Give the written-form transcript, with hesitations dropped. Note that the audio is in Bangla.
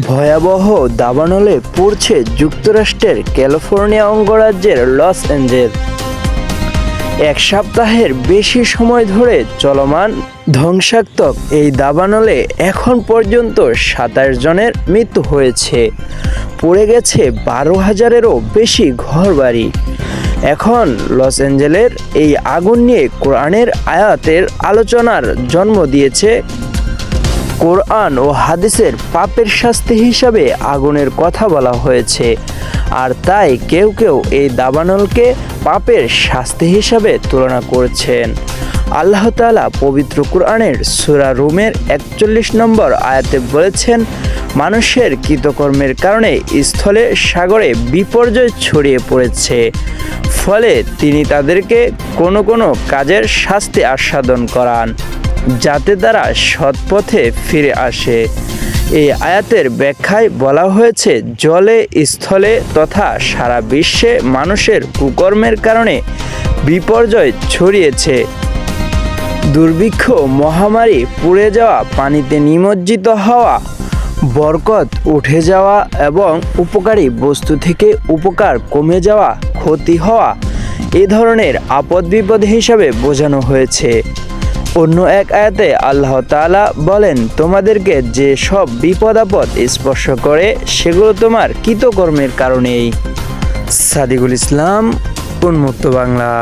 ভয়াবহ দাবানলে পড়ছে যুক্তরাষ্ট্রের ক্যালিফোর্নিয়া অঙ্গরাজ্যের লস অ্যাঞ্জেলস। এক সপ্তাহের বেশি সময় ধরে চলমান ধ্বংসাত্মক এই দাবানলে এখন পর্যন্ত ২৭ জনের মৃত্যু হয়েছে। পড়ে গেছে ১২,০০০-এরও বেশি ঘরবাড়ি। এখন লস অ্যাঞ্জেলের এই আগুন নিয়ে কোরআনের আয়াতের আলোচনার জন্ম দিয়েছে। কোরআন ও হাদিসের পাপের শাস্তি হিসাবে আগুনের কথা বলা হয়েছে, আর তাই কেউ কেউ এই দাবানলকে পাপের শাস্তি হিসাবে তুলনা করছেন। আল্লাহ তাআলা পবিত্র কোরআনের সূরা রুমের ৪১ নম্বর আয়াতে বলেছেন, মানুষের কৃতকর্মের কারণে স্থলে সাগরে বিপর্যয় ছড়িয়ে পড়েছে, ফলে তিনি তাদেরকে কোনো কোনো কাজের শাস্তি আস্বাদন করান যাতে তারা সৎপথে ফিরে আসে। এই আয়াতের ব্যাখ্যায় বলা হয়েছে, জলে, স্থলে তথা সারা বিশ্বে মানুষের কুকর্মের কারণে বিপর্যয় ছড়িয়েছে। দুর্ভিক্ষ, মহামারী, পুড়ে যাওয়া, পানিতে নিমজ্জিত হওয়া, বরকত উঠে যাওয়া এবং উপকারী বস্তু থেকে উপকার কমে যাওয়া, ক্ষতি হওয়া, এ ধরনের আপদ বিপদ হিসাবে বোঝানো হয়েছে। অন্য এক আয়াতে আল্লাহ তাআলা বলেন, তোমাদেরকে যে সব বিপদ আপদ স্পর্শ করে সেগুলো তোমার কৃতকর্মের কারণেই। সাদিকুল ইসলাম, উন্মুক্ত বাংলা।